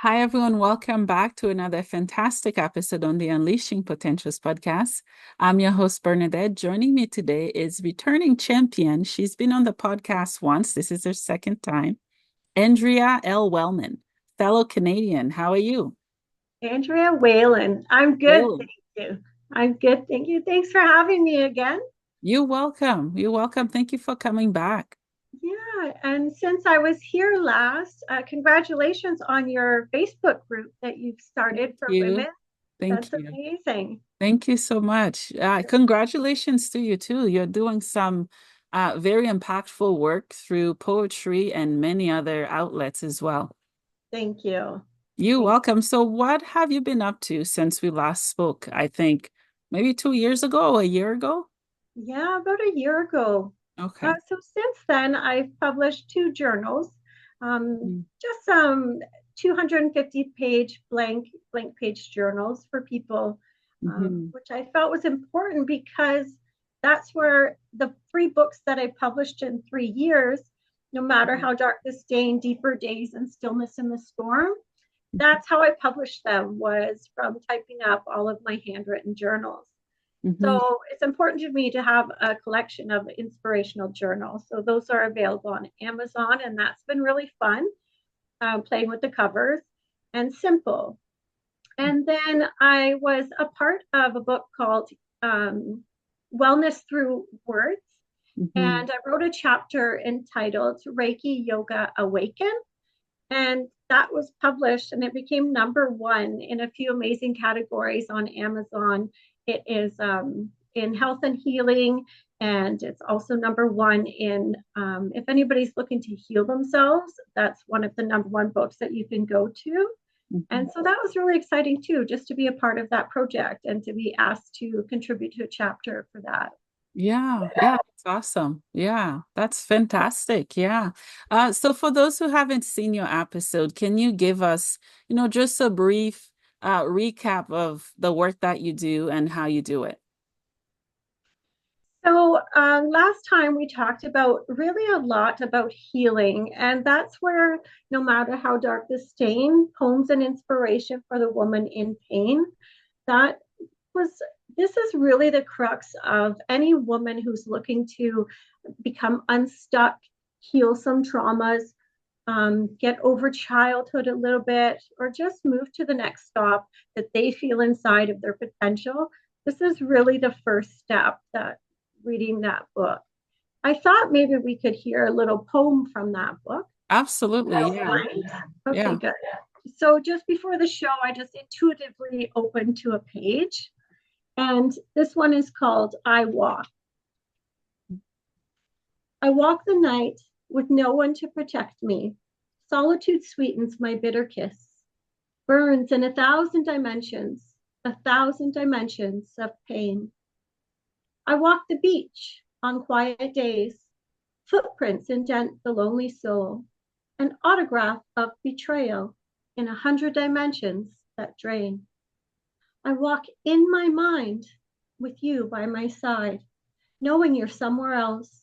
Hi, everyone. Welcome back to another fantastic episode on the Unleashing Potentials podcast. I'm your host, Bernadette. Joining me today is returning champion. She's been on the podcast once. This is her second time. Andrea L. Wehlann, fellow Canadian. How are you? Andrea Wehlann. I'm good, Wehlann. thank you. I'm good, thank you. Thanks for having me again. You're welcome. You're welcome. Thank you for coming back. Yeah, and since I was here last, congratulations on your Facebook group that you've Thank started for women. you. Thank That's you. amazing. Thank you so much. Congratulations to you too. You're doing some very impactful work through poetry and many other outlets as well. Thank you. You're Thank welcome. So, what have you been up to since we last spoke? I think maybe 2 years ago, a year ago. Yeah, about a year ago. Okay. So since then, I've published two journals, Mm. just some 250-page blank page journals for people, Mhm. which I felt was important because that's where the three books that I published in 3 years, no matter Mhm. how dark the stain, deeper days, and stillness in the storm, that's how I published them, was from typing up all of my handwritten journals. Mhm. So it's important to me to have a collection of inspirational journals. So those are available on Amazon, and that's been really fun, playing with the covers and simple. And then I was a part of a book called Wellness Through Words. Mhm. And I wrote a chapter entitled Reiki Yoga Awaken. And that was published and it became number 1 in a few amazing categories on Amazon. It is in health and healing, and it's also number 1 in if anybody's looking to heal themselves, that's one of the number 1 books that you can go to. And Mhm. so that was really exciting too, just to be a part of that project and to be asked to contribute to a chapter for that. Yeah, yeah, that's awesome. Yeah, that's fantastic. Yeah. So for those who haven't seen your episode, can you give us, just a brief recap of the work that you do and how you do it? So, last time we talked about really a lot about healing, and that's where no matter how dark the stain, poems and inspiration for the woman in pain, that was, this is really the crux of any woman who's looking to become unstuck, heal some traumas, get over childhood a little bit, or just move to the next stop that they feel inside of their potential. This is really the first step, that reading that book. I thought maybe we could hear a little poem from that book. Absolutely. Yeah. Okay, Yeah. good. So just before the show, I just intuitively opened to a page, and this one is called I Walk. I walk the night with no one to protect me. Solitude sweetens my bitter kiss, burns in a thousand dimensions of pain. I walk the beach on quiet days. Footprints indent the lonely soul, an autograph of betrayal in 100 dimensions that drain. I walk in my mind with you by my side, knowing you're somewhere else.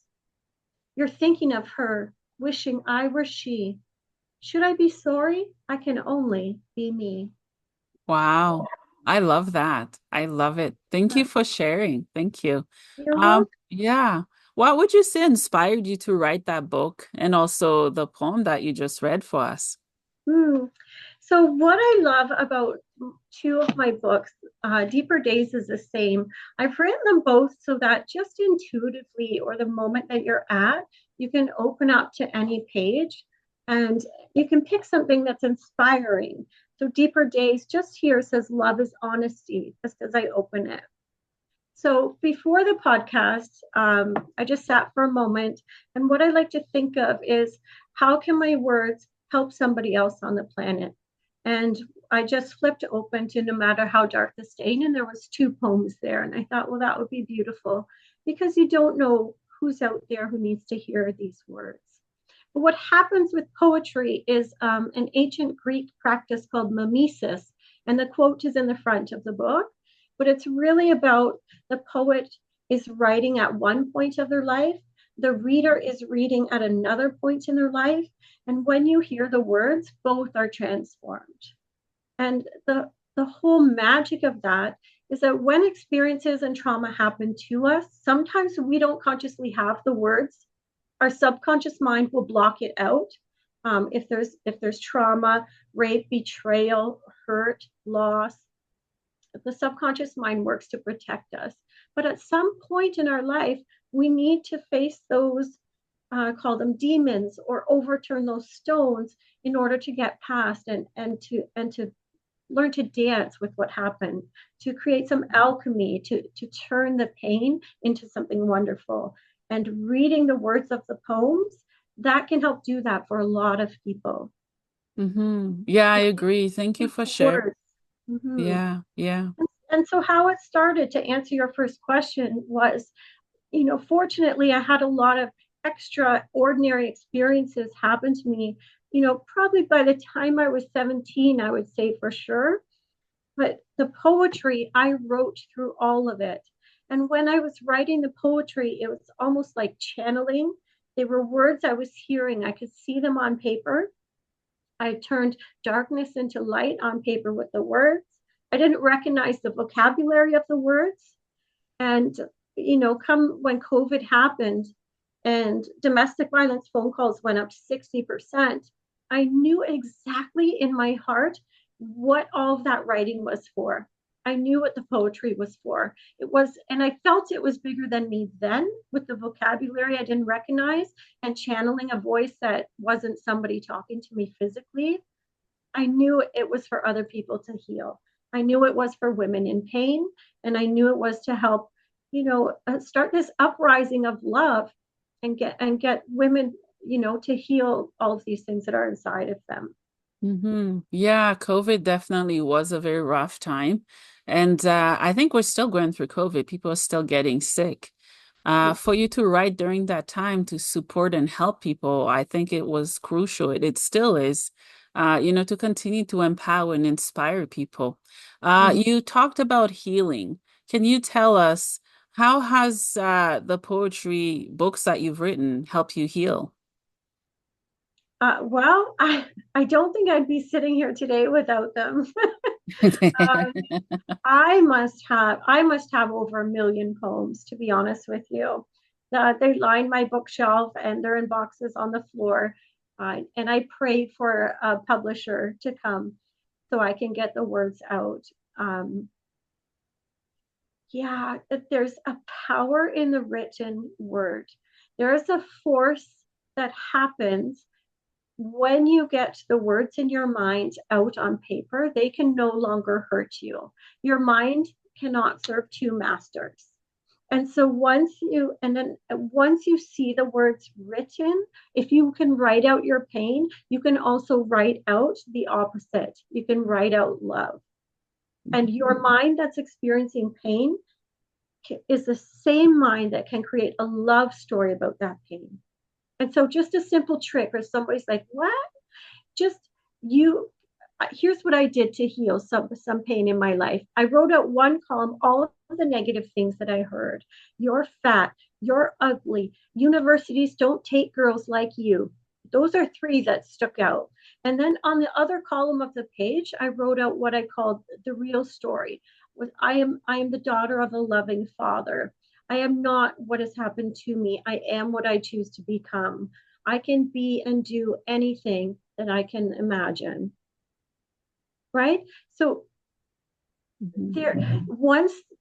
You're thinking of her, wishing I were she. Should I be sorry? I can only be me. Wow. I love that. I love it. Thank you for sharing. Thank you. You're welcome. Yeah. What would you say inspired you to write that book and also the poem that you just read for us? Hmm. So, what I love about two of my books, Deeper Days is the same. I've written them both so that just intuitively, or the moment that you're at, you can open up to any page and you can pick something that's inspiring. So, Deeper Days just here says, Love is honesty, just as I open it. So, before the podcast, I just sat for a moment. And what I like to think of is, how can my words help somebody else on the planet? And I just flipped open to No Matter How Dark the Stain, and there was two poems there. And I thought, well, that would be beautiful, because you don't know who's out there who needs to hear these words. But what happens with poetry is an ancient Greek practice called mimesis, and the quote is in the front of the book. But it's really about, the poet is writing at one point of their life, the reader is reading at another point in their life. And when you hear the words, both are transformed. And the whole magic of that is that when experiences and trauma happen to us, sometimes we don't consciously have the words. Our subconscious mind will block it out. If there's trauma, rape, betrayal, hurt, loss, the subconscious mind works to protect us. But at some point in our life, we need to face those, call them demons, or overturn those stones in order to get past and to learn to dance with what happened, to create some alchemy, to turn the pain into something wonderful. And reading the words of the poems, that can help do that for a lot of people. Yeah, I agree. Thank you for sharing. Words. Mhm. Yeah, yeah. And so how it started, to answer your first question, was, fortunately, I had a lot of extraordinary experiences happen to me. Probably by the time I was 17, I would say for sure. But the poetry, I wrote through all of it. And when I was writing the poetry, it was almost like channeling. They were words I was hearing. I could see them on paper. I turned darkness into light on paper with the words. I didn't recognize the vocabulary of the words. And, come when COVID happened and domestic violence phone calls went up 60%, I knew exactly in my heart what all of that writing was for. I knew what the poetry was for. It was, and I felt it was bigger than me then, with the vocabulary I didn't recognize and channeling a voice that wasn't somebody talking to me physically. I knew it was for other people to heal. I knew it was for women in pain, and I knew it was to help, start this uprising of love and get women, to heal all of these things that are inside of them. Yeah, COVID definitely was a very rough time. And I think we're still going through COVID. People are still getting sick. For you to write during that time to support and help people, I think it was crucial. It still is, to continue to empower and inspire people. Mhm. You talked about healing. Can you tell us how has the poetry books that you've written helped you heal? Well, I don't think I'd be sitting here today without them. uh, I must have over 1 million poems, to be honest with you. They line my bookshelf and they're in boxes on the floor. And I pray for a publisher to come so I can get the words out. Um, yeah, there's a power in the written word. There is a force that happens when you get the words in your mind out on paper. They can no longer hurt you. Your mind cannot serve two masters. And so once you see the words written, if you can write out your pain, you can also write out the opposite. You can write out love. And your mind that's experiencing pain is the same mind that can create a love story about that pain. And so just a simple trick, or somebody's like, what? Just you Here's what I did to heal some pain in my life. I wrote out one column, all of the negative things that I heard. You're fat, you're ugly, universities don't take girls like you. Those are three that stuck out. And then on the other column of the page, I wrote out what I called the real story. I am the daughter of a loving father. I am not what has happened to me. I am what I choose to become. I can be and do anything that I can imagine. Right? So Mhm. there,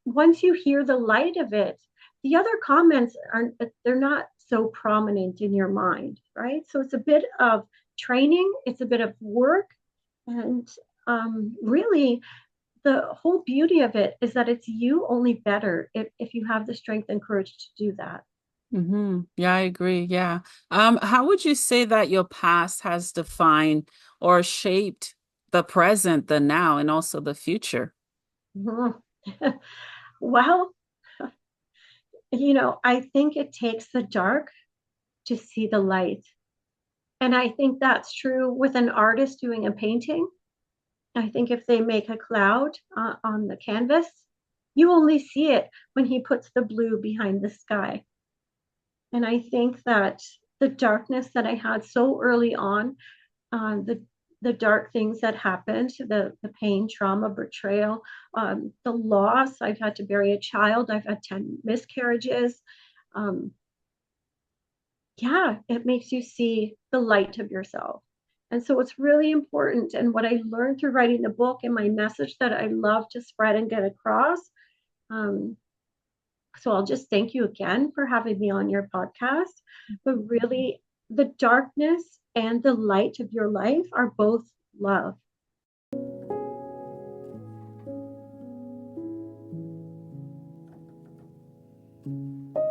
once you hear the light of it, the other comments are, they're not so prominent in your mind, right? So it's a bit of training, it's a bit of work, and really the whole beauty of it is that it's you, only better, if you have the strength and courage to do that. Yeah, I agree. Yeah. How would you say that your past has defined or shaped the present, the now, and also the future? Mhm. Well, I think it takes the dark to see the light. And I think that's true with an artist doing a painting. I think if they make a cloud on the canvas, you only see it when he puts the blue behind the sky. And I think that the darkness that I had so early on, the dark things that happened, the pain, trauma, betrayal, the loss. I've had to bury a child. I've had 10 miscarriages. Um, yeah, it makes you see the light of yourself. And so it's really important. And what I learned through writing the book and my message that I love to spread and get across. Um, so I'll just thank you again for having me on your podcast. But really, the darkness and the light of your life are both love.